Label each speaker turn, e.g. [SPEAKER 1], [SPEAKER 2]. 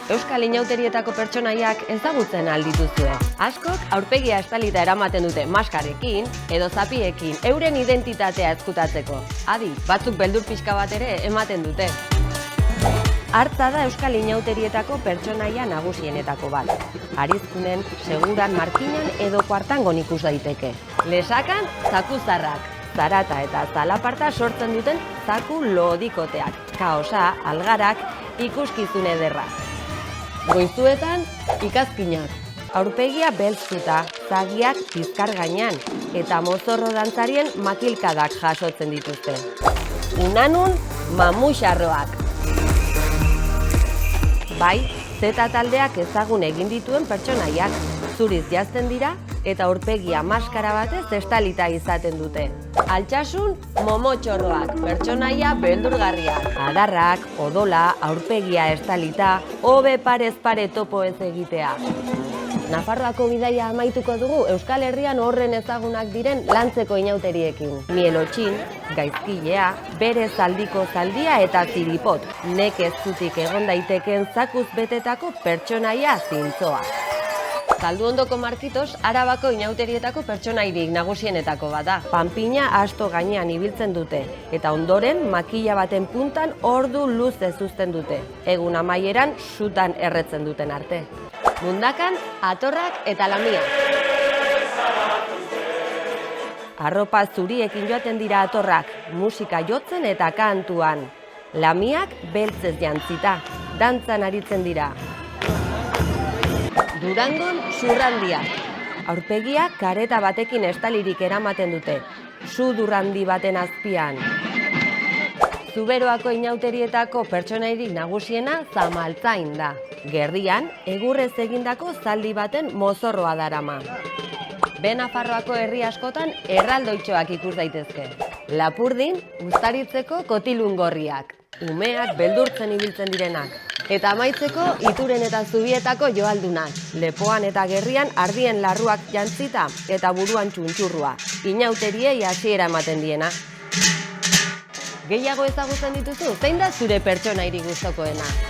[SPEAKER 1] Euskal inauterietako pertsonaiak ezagutzen aldituzue. Askok aurpegia estalita eramaten dute maskarekin edo zapiekin euren identitatea ezkutatzeko. Adi, batzuk beldur pixka bat ere ematen dute. Artza da Euskal inauterietako pertsonaia nagusienetako bat. Arizkunen, Seguran, Markinan edo Kuartangon ikus daiteke. Lesakan, zakuzarrak, zarata eta zalaparta sortzen duten zaku lodikoteak. Kaosa, algarak, ikuskizun ederrak. Goizuetan, ikazkinak. Aurpegia beltztuta, zagiak bizkar gainean, eta mozorro dantzarien makilkadak jasotzen dituzte. Unanun, mamuxarroak. Bai, zeta taldeak ezagun egin dituen pertsonaiak, zuriz jazten dira eta aurpegia maskara batez estalita izaten dute. Altsasun, momotxorroak, pertsonaia beldurgarriak. Adarrak, odola, aurpegia estalita, hobe parez pare topo ez egitea. Nafarroako bidaia amaituko dugu Euskal Herrian horren ezagunak diren lantzeko inauteriekin. Mielotxin, gaizkilea, bere zaldiko zaldia eta ziripot. Nekez zutik egon daiteken zakuz betetako pertsonaia zintzoa. Zalduondoko Markitos, Arabako inauterietako pertsonairik nagusienetako bada. Panpina asto gainean ibiltzen dute, eta ondoren makila baten puntan ordu luze zuzten dute. Egun amaieran sutan erretzen duten arte. Mundakan, atorrak eta lamiak. Arropa zuriekin joaten dira atorrak, musika jotzen eta kantuan. Lamiak beltzez jantzita, dantzan aritzen dira. Durangon, zurrandiak. Aurpegia kareta batekin estalirik eramaten dute, sudurrandi baten azpian. Zuberoako inauterietako pertsonairik nagusiena Zamaltzain da. Gerrian, egurrez egindako zaldi baten mozorroa darama. Nafarroako herri askotan erraldoitxoak ikus daitezke. Lapurdin, uztaritzeko kotilungorriak. Umeak beldurtzen ibiltzen direnak. Eta amaitzeko, Ituren eta Zubietako joaldunak. Lepoan eta gerrian ardien larruak jantzita eta buruan txuntxurrua. Inauteriei hasiera ematen diena. Gehiago ezagutzen dituzu, zein da zure pertsonairik gustokoena?